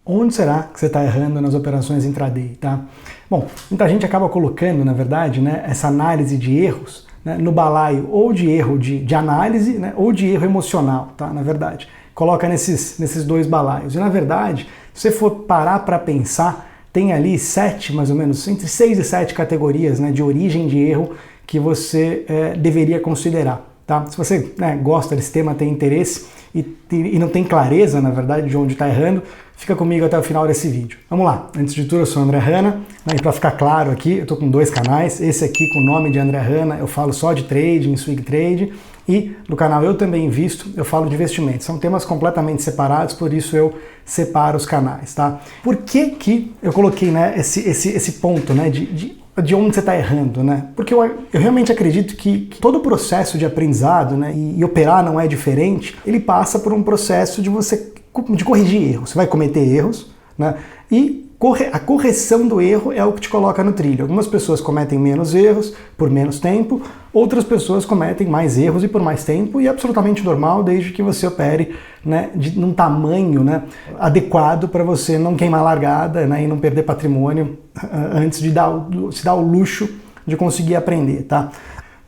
Onde será que você está errando nas operações intraday, tá? Bom, muita gente acaba colocando, na verdade, né, essa análise de erros, né, no balaio ou de erro de análise, né, ou de erro emocional, tá? Na verdade, coloca nesses dois balaios. E na verdade, se você for parar para pensar, tem ali 7, mais ou menos, entre 6 e 7 categorias, né, de origem de erro que você deveria considerar. Tá? Se você, né, gosta desse tema, tem interesse e não tem clareza, na verdade, de onde está errando, fica comigo até o final desse vídeo. Vamos lá, antes de tudo eu sou o André Hanna, né, e para ficar claro aqui, eu estou com 2 canais, esse aqui com o nome de André Hanna, eu falo só de trading, swing trade, e no canal Eu Também Invisto, eu falo de investimentos. São temas completamente separados, por isso eu separo os canais. Tá? Por que eu coloquei, né, esse ponto, né, de onde você está errando, né? Porque eu realmente acredito que todo o processo de aprendizado, né, e operar não é diferente, ele passa por um processo de corrigir erros. Você vai cometer erros, né? E a correção do erro é o que te coloca no trilho. Algumas pessoas cometem menos erros por menos tempo, outras pessoas cometem mais erros e por mais tempo, e é absolutamente normal desde que você opere, né, num tamanho, né, adequado para você não queimar largada, né, e não perder patrimônio antes de se dar o luxo de conseguir aprender, tá?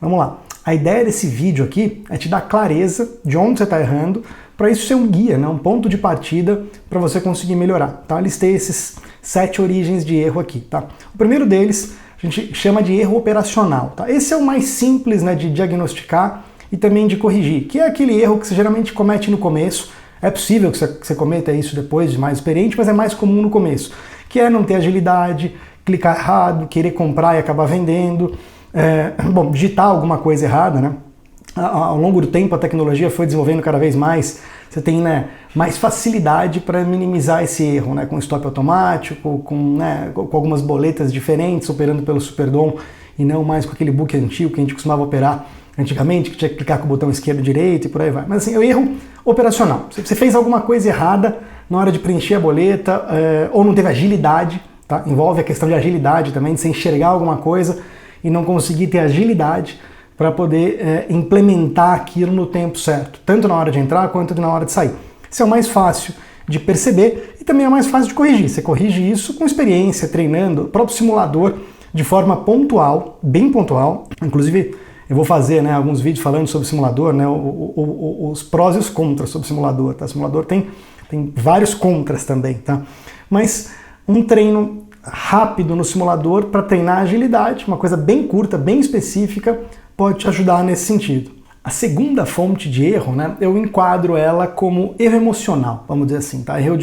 Vamos lá. A ideia desse vídeo aqui é te dar clareza de onde você está errando, para isso ser um guia, né, um ponto de partida para você conseguir melhorar. Tá? Eu listei esses 7 origens de erro aqui. Tá? O primeiro deles a gente chama de erro operacional. Tá? Esse é o mais simples, né, de diagnosticar e também de corrigir, que é aquele erro que você geralmente comete no começo. É possível que você cometa isso depois de mais experiente, mas é mais comum no começo, que é não ter agilidade, clicar errado, querer comprar e acabar vendendo, bom, digitar alguma coisa errada, né? Ao longo do tempo a tecnologia foi desenvolvendo cada vez mais, você tem, né, mais facilidade para minimizar esse erro, né, com stop automático, com algumas boletas diferentes, operando pelo Superdom e não mais com aquele book antigo que a gente costumava operar antigamente, que tinha que clicar com o botão esquerdo e direito e por aí vai. Mas assim, é o erro operacional. Você fez alguma coisa errada na hora de preencher a boleta, ou não teve agilidade, tá? Envolve a questão de agilidade também, de você enxergar alguma coisa e não conseguir ter agilidade para poder implementar aquilo no tempo certo, tanto na hora de entrar quanto na hora de sair. Isso é o mais fácil de perceber e também é mais fácil de corrigir. Você corrige isso com experiência, treinando, o próprio simulador de forma pontual, bem pontual. Inclusive, eu vou fazer, né, alguns vídeos falando sobre simulador, né, os prós e os contras sobre simulador. Tá? O simulador tem vários contras também, tá? Mas um treino rápido no simulador para treinar agilidade, uma coisa bem curta, bem específica, pode te ajudar nesse sentido. A segunda fonte de erro, né, eu enquadro ela como erro emocional, vamos dizer assim, tá? Erro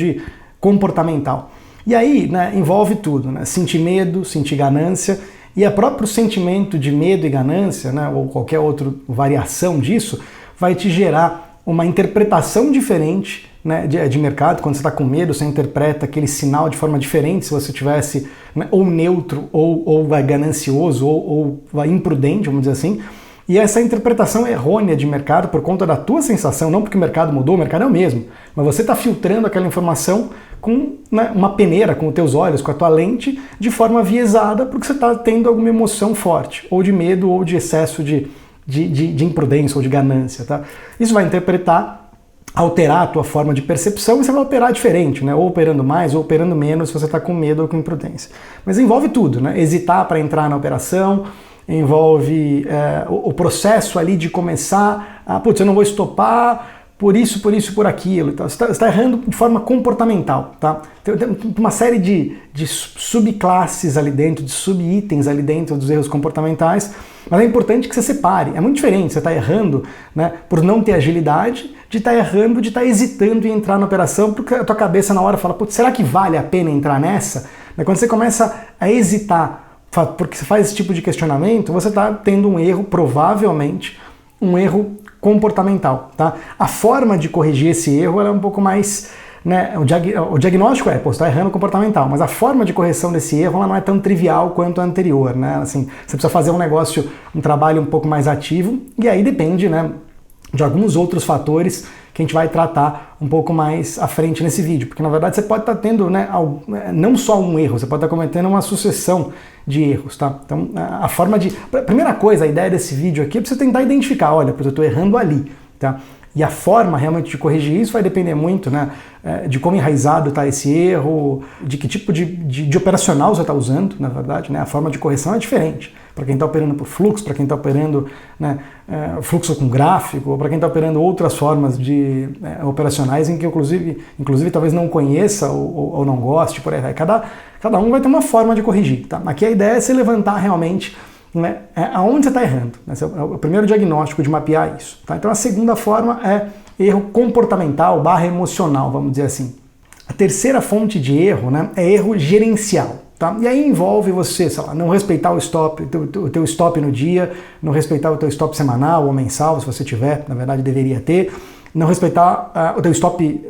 comportamental. E aí, né, envolve tudo, né? Sentir medo, sentir ganância, e o próprio sentimento de medo e ganância, né, ou qualquer outra variação disso, vai te gerar uma interpretação diferente, né, de mercado. Quando você está com medo, você interpreta aquele sinal de forma diferente se você tivesse, né, ou neutro, ou vai ganancioso, ou vai imprudente, vamos dizer assim. E essa interpretação errônea de mercado por conta da tua sensação, não porque o mercado mudou, o mercado é o mesmo, mas você está filtrando aquela informação com, né, uma peneira, com os teus olhos, com a tua lente, de forma viesada, porque você está tendo alguma emoção forte, ou de medo, ou de excesso de imprudência, ou de ganância. Tá? Isso vai alterar a tua forma de percepção e você vai operar diferente, né? Ou operando mais ou operando menos se você está com medo ou com imprudência. Mas envolve tudo, né? Hesitar para entrar na operação, envolve o processo ali de começar, putz, eu não vou estopar por isso, por aquilo. Então, você está errando de forma comportamental, tá? Tem uma série de subclasses ali dentro, de subitens ali dentro dos erros comportamentais, mas é importante que você separe. É muito diferente você está errando, né, por não ter agilidade, de estar errando, de estar hesitando em entrar na operação, porque a tua cabeça na hora fala, putz, será que vale a pena entrar nessa? Quando você começa a hesitar, porque você faz esse tipo de questionamento, você está tendo um erro, provavelmente, um erro comportamental, tá? A forma de corrigir esse erro ela é um pouco mais, né, o diagnóstico você está errando comportamental, mas a forma de correção desse erro ela não é tão trivial quanto a anterior, né? Assim, você precisa fazer um trabalho um pouco mais ativo, e aí depende, né, de alguns outros fatores que a gente vai tratar um pouco mais à frente nesse vídeo, porque na verdade você pode estar tendo, né, não só um erro, você pode estar cometendo uma sucessão de erros, tá? Então, a forma de... Primeira coisa, a ideia desse vídeo aqui é para você tentar identificar, olha, eu estou errando ali, tá? E a forma realmente de corrigir isso vai depender muito, né, de como enraizado está esse erro, de que tipo de operacional você está usando, na verdade, né? A forma de correção é diferente. Para quem está operando por fluxo, para quem está operando, né, fluxo com gráfico, ou para quem está operando outras formas de operacionais em que inclusive talvez não conheça ou não goste, por aí vai. Cada um vai ter uma forma de corrigir. Tá? Aqui a ideia é se levantar realmente, né, aonde você está errando. Esse é o primeiro diagnóstico de mapear isso. Tá? Então a segunda forma é erro comportamental / emocional, vamos dizer assim. A terceira fonte de erro, né, é erro gerencial. Tá? E aí envolve você, sei lá, não respeitar o teu stop no dia, não respeitar o teu stop semanal ou mensal, se você tiver, na verdade deveria ter, não respeitar o teu stop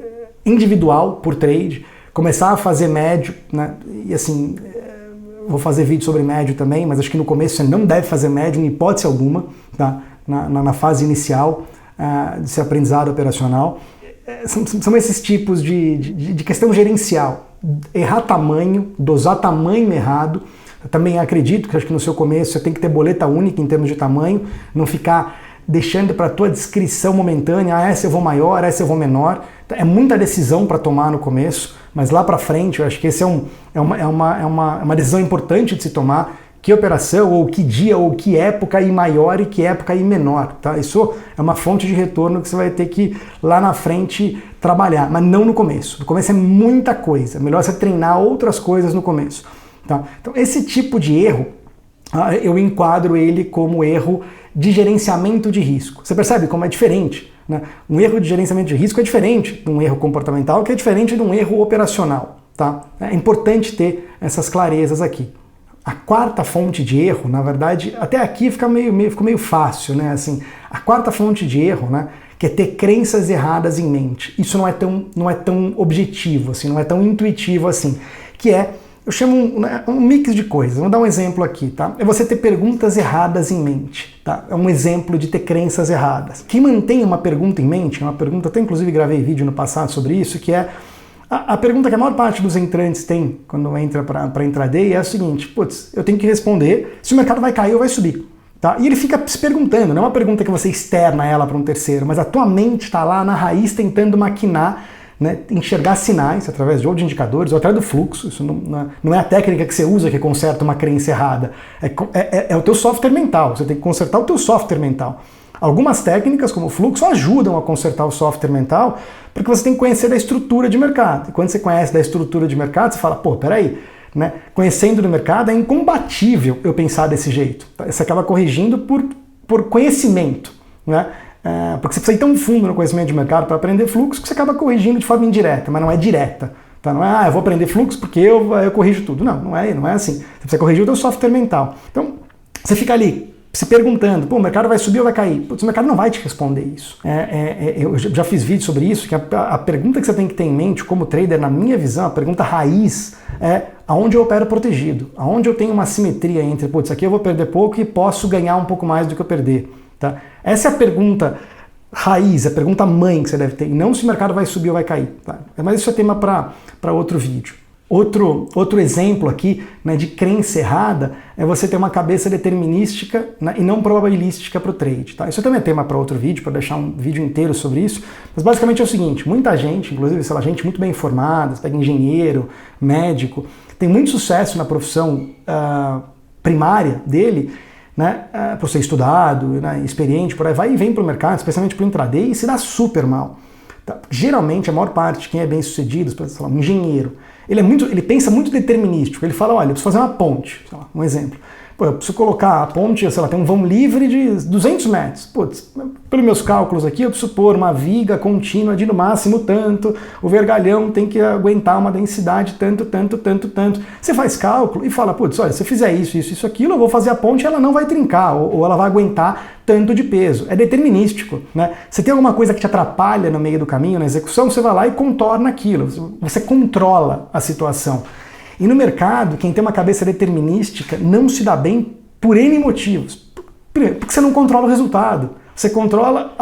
individual por trade, começar a fazer médio, né? E assim, vou fazer vídeo sobre médio também, mas acho que no começo você não deve fazer médio em hipótese alguma, tá? Na fase inicial desse aprendizado operacional. São esses tipos de questão gerencial. Errar tamanho, dosar tamanho errado. Eu também acredito que acho que no seu começo você tem que ter boleta única em termos de tamanho, não ficar deixando para a tua descrição momentânea, essa eu vou maior, essa eu vou menor. É muita decisão para tomar no começo, mas lá para frente eu acho que esse é uma decisão importante de se tomar. Que operação, ou que dia, ou que época ir maior e que época ir menor. Tá? Isso é uma fonte de retorno que você vai ter que lá na frente trabalhar, mas não no começo. No começo é muita coisa, melhor você treinar outras coisas no começo. Tá? Então esse tipo de erro, eu enquadro ele como erro de gerenciamento de risco. Você percebe como é diferente? Né? Um erro de gerenciamento de risco é diferente de um erro comportamental, que é diferente de um erro operacional. Tá? É importante ter essas clarezas aqui. A quarta fonte de erro, na verdade, até aqui ficou meio fácil, né? Assim, a quarta fonte de erro, né, que é ter crenças erradas em mente. Isso não é tão objetivo, assim, não é tão intuitivo assim. Que é, eu chamo um mix de coisas. Vou dar um exemplo aqui, tá? É você ter perguntas erradas em mente, tá? É um exemplo de ter crenças erradas. Quem mantém uma pergunta em mente, uma pergunta, até inclusive gravei vídeo no passado sobre isso, que é a pergunta que a maior parte dos entrantes tem quando entra para intraday é a seguinte: putz, eu tenho que responder se o mercado vai cair ou vai subir. Tá? E ele fica se perguntando, não é uma pergunta que você externa ela para um terceiro, mas a tua mente está lá na raiz tentando maquinar, né, enxergar sinais através de indicadores ou até do fluxo. Isso não é a técnica que você usa que conserta uma crença errada, é o teu software mental, você tem que consertar o teu software mental. Algumas técnicas, como o fluxo, ajudam a consertar o software mental, porque você tem que conhecer da estrutura de mercado. E quando você conhece da estrutura de mercado, você fala, pô, peraí, né? Conhecendo do mercado é incompatível eu pensar desse jeito. Você acaba corrigindo por conhecimento, né? Porque você precisa ir tão fundo no conhecimento de mercado para aprender fluxo que você acaba corrigindo de forma indireta, mas não é direta. Tá? Não é, eu vou aprender fluxo porque eu corrijo tudo. Não é assim. Você precisa corrigir o teu software mental. Então, você fica ali se perguntando, pô, o mercado vai subir ou vai cair? Putz, o mercado não vai te responder isso. Eu já fiz vídeo sobre isso, que a pergunta que você tem que ter em mente como trader, na minha visão, a pergunta raiz é aonde eu opero protegido, aonde eu tenho uma simetria entre, putz, aqui eu vou perder pouco e posso ganhar um pouco mais do que eu perder. Tá? Essa é a pergunta raiz, a pergunta mãe que você deve ter, e não se o mercado vai subir ou vai cair. Tá? Mas isso é tema para outro vídeo. Outro exemplo aqui, né, de crença errada é você ter uma cabeça determinística, né, e não probabilística para o trade. Tá? Isso também é tema para outro vídeo, para deixar um vídeo inteiro sobre isso. Mas basicamente é o seguinte, muita gente, inclusive sei lá, gente muito bem informada, você pega engenheiro, médico, tem muito sucesso na profissão primária dele, né, por ser estudado, né, experiente, por aí vai e vem para o mercado, especialmente para o intraday, e se dá super mal. Tá? Geralmente, a maior parte de quem é bem sucedido, por exemplo, um engenheiro, ele pensa muito determinístico. Ele fala, olha, eu preciso fazer uma ponte, sei lá, um exemplo. Pô, eu preciso colocar a ponte, sei lá, tem um vão livre de 200 metros. Putz, pelos meus cálculos aqui, eu preciso pôr uma viga contínua de no máximo tanto, o vergalhão tem que aguentar uma densidade tanto. Você faz cálculo e fala, putz, olha, se eu fizer isso, aquilo, eu vou fazer a ponte e ela não vai trincar, ou ela vai aguentar tanto de peso. É determinístico, né? Se tem alguma coisa que te atrapalha no meio do caminho, na execução, você vai lá e contorna aquilo. Você controla a situação. E no mercado, quem tem uma cabeça determinística não se dá bem por N motivos. Primeiro, porque você não controla o resultado. Você controla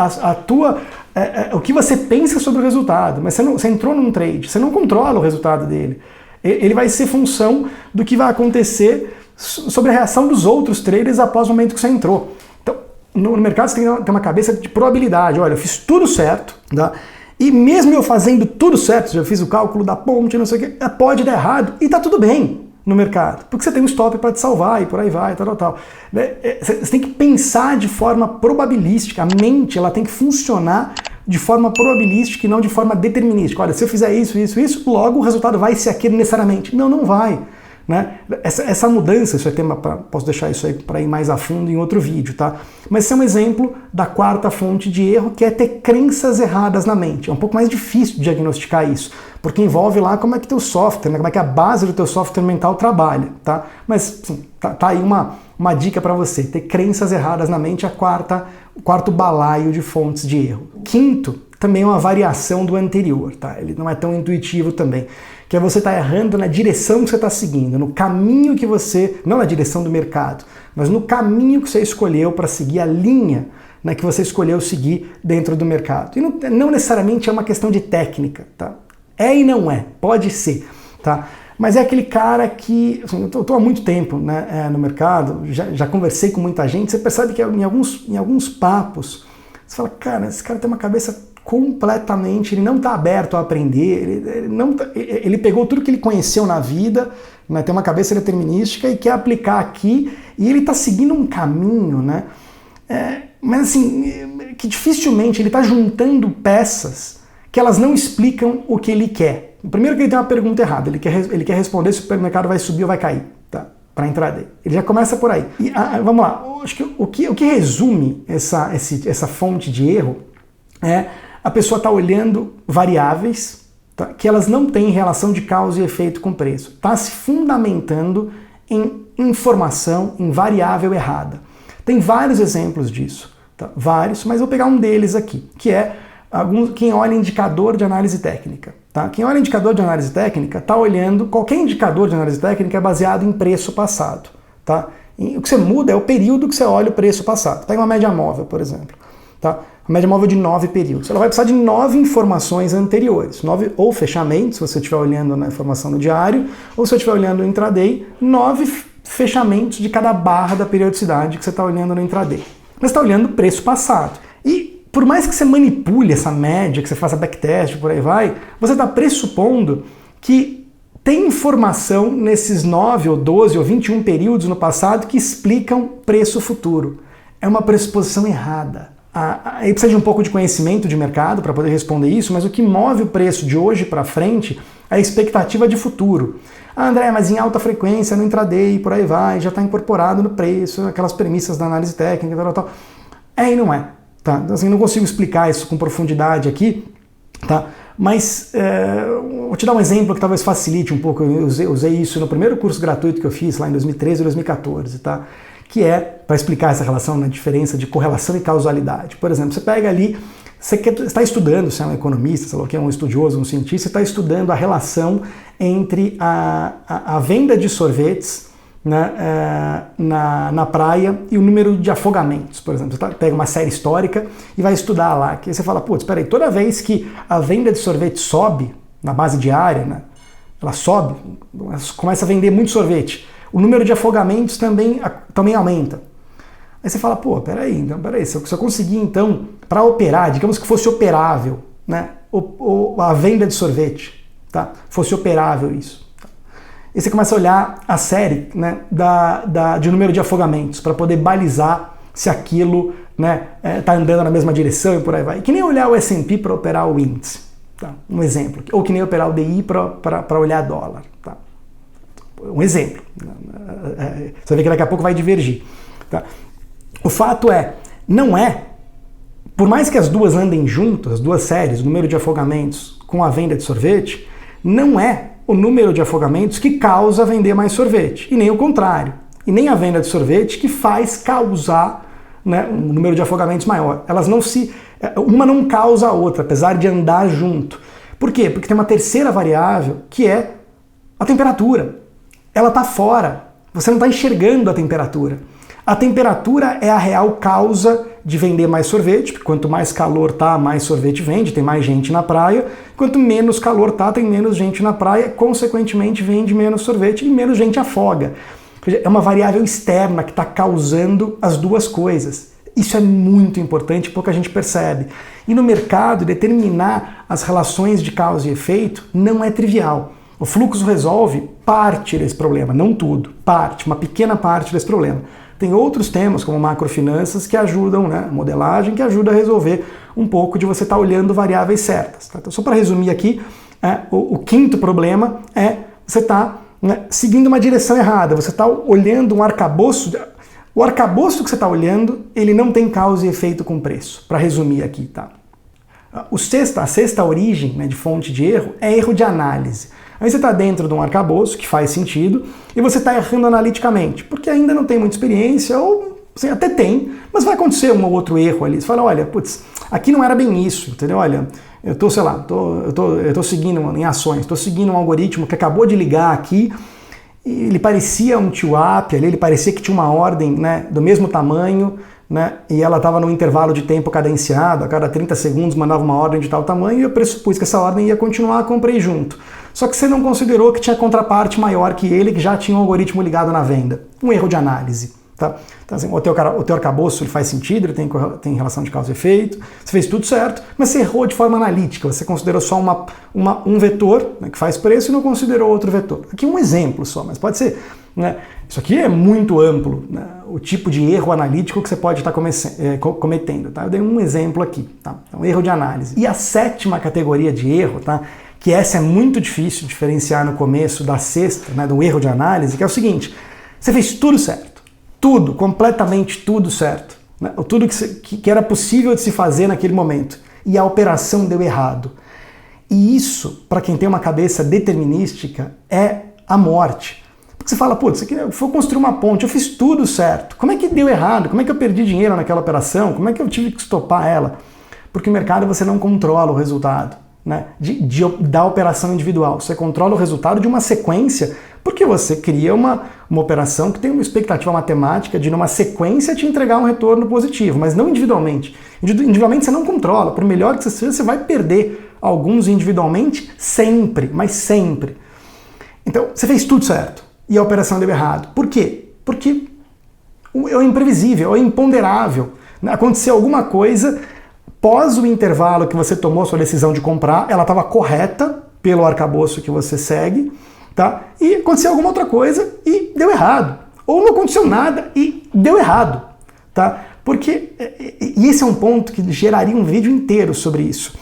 o que você pensa sobre o resultado, mas você entrou num trade, você não controla o resultado dele. Ele vai ser função do que vai acontecer sobre a reação dos outros traders após o momento que você entrou. Então, no mercado você tem que ter uma cabeça de probabilidade. Olha, eu fiz tudo certo, tá? E mesmo eu fazendo tudo certo, já fiz o cálculo da ponte, não sei o que, pode dar errado e tá tudo bem no mercado, porque você tem um stop para te salvar e por aí vai, tal. Você tem que pensar de forma probabilística, a mente ela tem que funcionar de forma probabilística e não de forma determinística. Olha, se eu fizer isso, logo o resultado vai ser aquele necessariamente. Não, não vai. Né? Essa mudança, isso é tema posso deixar isso aí para ir mais a fundo em outro vídeo, tá? Mas esse é um exemplo da quarta fonte de erro, que é ter crenças erradas na mente. É um pouco mais difícil de diagnosticar isso, porque envolve lá como é que teu software, né? Como é que a base do teu software mental trabalha, tá? Mas sim, tá aí uma dica para você. Ter crenças erradas na mente é o quarto balaio de fontes de erro. Quinto, também é uma variação do anterior, tá? Ele não é tão intuitivo também. Que é você estar errando na direção que você está seguindo, no caminho que você, não na direção do mercado, mas no caminho que você escolheu para seguir a linha, né, que você escolheu seguir dentro do mercado. E não necessariamente é uma questão de técnica, tá? É e não é, pode ser, tá? Mas é aquele cara que, assim, eu estou há muito tempo, né, no mercado, já conversei com muita gente, você percebe que em alguns papos, você fala, cara, esse cara tem uma cabeça completamente, ele não está aberto a aprender, ele pegou tudo que ele conheceu na vida, né, tem uma cabeça determinística e quer aplicar aqui, e ele está seguindo um caminho, né, mas assim, que dificilmente ele está juntando peças que elas não explicam o que ele quer. Primeiro que ele tem uma pergunta errada, ele quer responder se o supermercado vai subir ou vai cair, tá? Para entrar dele. Ele já começa por aí. E, vamos lá, acho que o que resume essa fonte de erro é a pessoa está olhando variáveis, tá, que elas não têm relação de causa e efeito com preço. Está se fundamentando em informação, em variável errada. Tem vários exemplos disso, tá? Vários, mas vou pegar um deles aqui, que é quem olha indicador de análise técnica. Tá? Quem olha indicador de análise técnica está olhando, qualquer indicador de análise técnica é baseado em preço passado. Tá? E o que você muda é o período que você olha o preço passado. Pega uma média móvel, por exemplo. Tá? A média móvel de 9 períodos. Ela vai precisar de 9 informações anteriores. 9 ou fechamentos, se você estiver olhando na informação no diário, ou se você estiver olhando no intraday, 9 fechamentos de cada barra da periodicidade que você está olhando no intraday. Mas você está olhando o preço passado. E por mais que você manipule essa média, que você faça backtest, por aí vai, você está pressupondo que tem informação nesses 9 ou 12 ou 21 períodos no passado que explicam preço futuro. É uma pressuposição errada. Aí precisa de um pouco de conhecimento de mercado para poder responder isso, mas o que move o preço de hoje para frente é a expectativa de futuro. André, mas em alta frequência, no intraday, por aí vai, já está incorporado no preço, aquelas premissas da análise técnica, tal. É e não é. Tá? Então, assim, não consigo explicar isso com profundidade aqui, tá? Mas vou te dar um exemplo que talvez facilite um pouco. Eu usei isso no primeiro curso gratuito que eu fiz lá em 2013 e 2014, tá? Que é para explicar essa relação, na diferença de correlação e causalidade. Por exemplo, você pega ali, você está estudando, você é um economista, sei lá o que, um estudioso, um cientista, está estudando a relação entre a venda de sorvetes, né, na praia e o número de afogamentos, por exemplo. Você pega uma série histórica e vai estudar lá, que você fala, putz, espera aí, toda vez que a venda de sorvete sobe na base diária, né, ela sobe, começa a vender muito sorvete, o número de afogamentos também aumenta. Aí você fala, pô, peraí, se eu conseguir então, para operar, digamos que fosse operável, né, a venda de sorvete, tá, fosse operável isso. E você começa a olhar a série, né, de número de afogamentos para poder balizar se aquilo, né, tá andando na mesma direção e por aí vai. Que nem olhar o S&P para operar o índice, tá? Um exemplo. Ou que nem operar o DI para olhar dólar, tá? Um exemplo. Você vai ver que daqui a pouco vai divergir, tá? O fato por mais que as duas andem juntas, as duas séries, o número de afogamentos com a venda de sorvete, não é o número de afogamentos que causa vender mais sorvete, e nem o contrário, e nem a venda de sorvete que faz causar, né, um número de afogamentos maior. Uma não causa a outra, apesar de andar junto. Por quê? Porque tem uma terceira variável, que é a temperatura. Ela está fora, você não está enxergando a temperatura. A temperatura é a real causa de vender mais sorvete, porque quanto mais calor tá, mais sorvete vende, tem mais gente na praia. Quanto menos calor tá, tem menos gente na praia, consequentemente vende menos sorvete e menos gente afoga. É uma variável externa que está causando as duas coisas. Isso é muito importante, pouca gente percebe. E no mercado, determinar as relações de causa e efeito não é trivial. O fluxo resolve parte desse problema, não tudo, parte, uma pequena parte desse problema. Tem outros temas, como macrofinanças, que ajudam, né, modelagem, que ajuda a resolver um pouco de você estar olhando variáveis certas. Tá? Então, só para resumir aqui, o quinto problema é você estar seguindo uma direção errada, você está olhando um arcabouço. O arcabouço que você está olhando, ele não tem causa e efeito com preço, para resumir aqui. Tá? A sexta origem, né, de fonte de erro é erro de análise. Aí você está dentro de um arcabouço que faz sentido e você está errando analiticamente, porque ainda não tem muita experiência, ou assim, até tem, mas vai acontecer um ou outro erro ali. Você fala, olha, putz, aqui não era bem isso, entendeu? Olha, eu estou, sei lá, eu tô seguindo em ações, estou seguindo um algoritmo que acabou de ligar aqui, e ele parecia um TWAP ali, ele parecia que tinha uma ordem, né, do mesmo tamanho, né, e ela estava num intervalo de tempo cadenciado, a cada 30 segundos mandava uma ordem de tal tamanho, e eu pressupus que essa ordem ia continuar, comprei junto. Só que você não considerou que tinha contraparte maior que ele, que já tinha um algoritmo ligado na venda. Um erro de análise. Tá? Então, assim, o teu arcabouço ele faz sentido, ele tem relação de causa e efeito, você fez tudo certo, mas você errou de forma analítica, você considerou só um vetor, né, que faz preço, e não considerou outro vetor. Aqui um exemplo só, mas pode ser. Né, isso aqui é muito amplo, né, o tipo de erro analítico que você pode estar cometendo. Tá? Eu dei um exemplo aqui, tá? Então, erro de análise. E a sétima categoria de erro, tá? Que essa é muito difícil diferenciar no começo da sexta, né, do erro de análise, que é o seguinte: você fez tudo certo. Tudo, completamente tudo certo. Né? Tudo que era possível de se fazer naquele momento. E a operação deu errado. E isso, para quem tem uma cabeça determinística, é a morte. Porque você fala, putz, eu vou construir uma ponte, eu fiz tudo certo. Como é que deu errado? Como é que eu perdi dinheiro naquela operação? Como é que eu tive que estopar ela? Porque o mercado você não controla o resultado, né, da operação individual. Você controla o resultado de uma sequência, porque você cria uma operação que tem uma expectativa matemática de, numa sequência, te entregar um retorno positivo, mas não individualmente. Individualmente você não controla. Por melhor que você seja, você vai perder alguns individualmente sempre, mas sempre. Então, você fez tudo certo e a operação deu errado. Por quê? Porque é imprevisível, é imponderável. Aconteceu alguma coisa após o intervalo que você tomou sua decisão de comprar, ela estava correta pelo arcabouço que você segue, tá? E aconteceu alguma outra coisa e deu errado. Ou não aconteceu nada e deu errado, tá? Porque, e esse é um ponto que geraria um vídeo inteiro sobre isso.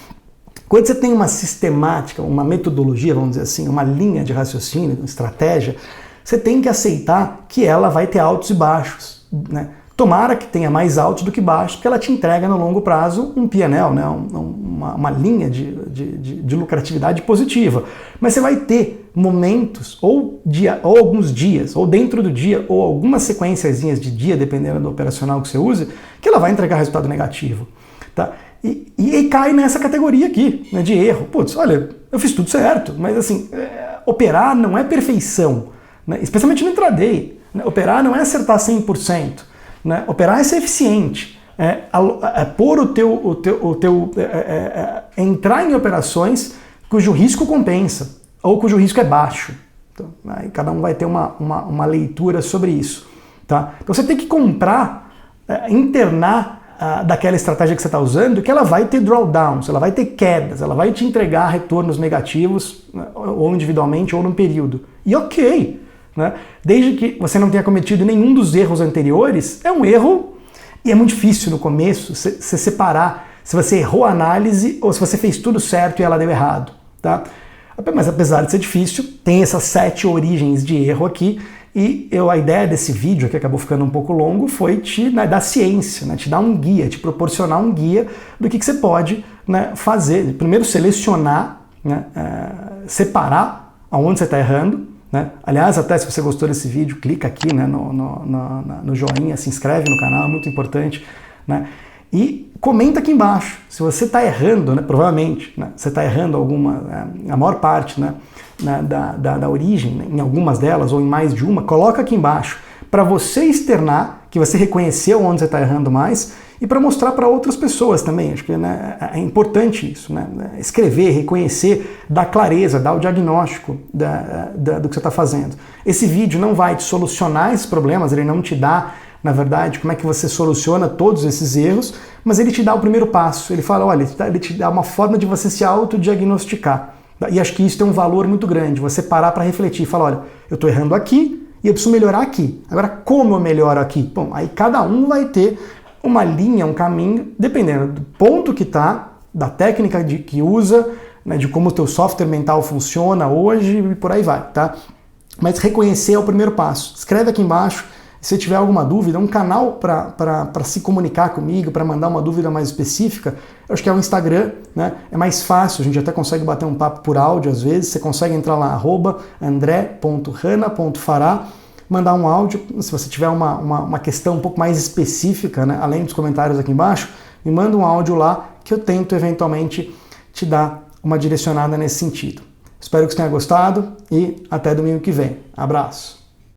Quando você tem uma sistemática, uma metodologia, vamos dizer assim, uma linha de raciocínio, uma estratégia, você tem que aceitar que ela vai ter altos e baixos, né? Tomara que tenha mais altos do que baixos, porque ela te entrega no longo prazo um P&L, né? uma linha de lucratividade positiva. Mas você vai ter momentos, ou alguns dias, ou dentro do dia, ou algumas sequenciazinhas de dia, dependendo do operacional que você use, que ela vai entregar resultado negativo. Tá? E cai nessa categoria aqui, né, de erro. Putz, olha, eu fiz tudo certo, mas assim, operar não é perfeição, né? Especialmente no intraday. Né? Operar não é acertar 100%. Né? Operar é ser eficiente, pôr entrar em operações cujo risco compensa, ou cujo risco é baixo. Então, aí cada um vai ter uma leitura sobre isso. Tá? Então você tem que comprar, internar daquela estratégia que você está usando, que ela vai ter drawdowns, ela vai ter quedas, ela vai te entregar retornos negativos, né, ou individualmente ou num período. E ok. Né? Desde que você não tenha cometido nenhum dos erros anteriores, é um erro, e é muito difícil no começo você separar se você errou a análise ou se você fez tudo certo e ela deu errado. Tá? Mas apesar de ser difícil, tem essas 7 origens de erro aqui, e a ideia desse vídeo, que acabou ficando um pouco longo, foi te dar ciência, né? Te dar um guia, te proporcionar um guia do que você pode, né, fazer. Primeiro selecionar, né, separar aonde você está errando. Né? Aliás, até se você gostou desse vídeo, clica aqui, né, no joinha, se inscreve no canal, é muito importante. Né? E comenta aqui embaixo, se você está errando, né, provavelmente, né, você está errando a maior parte, né, da origem, né, em algumas delas ou em mais de uma, coloca aqui embaixo para você externar, que você reconheceu onde você está errando mais, e para mostrar para outras pessoas também. Acho que, né, é importante isso, né? Escrever, reconhecer, dar clareza, dar o diagnóstico do que você está fazendo. Esse vídeo não vai te solucionar esses problemas, ele não te dá na verdade, como é que você soluciona todos esses erros, mas ele te dá o primeiro passo. Ele fala, olha, ele te dá uma forma de você se autodiagnosticar. E acho que isso tem um valor muito grande, você parar para refletir e falar, olha, eu estou errando aqui e eu preciso melhorar aqui. Agora, como eu melhoro aqui? Bom, aí cada um vai ter uma linha, um caminho, dependendo do ponto que está, da técnica que usa, né, de como o teu software mental funciona hoje e por aí vai, tá? Mas reconhecer é o primeiro passo. Escreve aqui embaixo, se tiver alguma dúvida, um canal para se comunicar comigo, para mandar uma dúvida mais específica, eu acho que é o Instagram, né? É mais fácil, a gente até consegue bater um papo por áudio às vezes, você consegue entrar lá, @andré.rana.fará, mandar um áudio, se você tiver uma questão um pouco mais específica, né, além dos comentários aqui embaixo, me manda um áudio lá que eu tento eventualmente te dar uma direcionada nesse sentido. Espero que você tenha gostado e até domingo que vem. Abraço!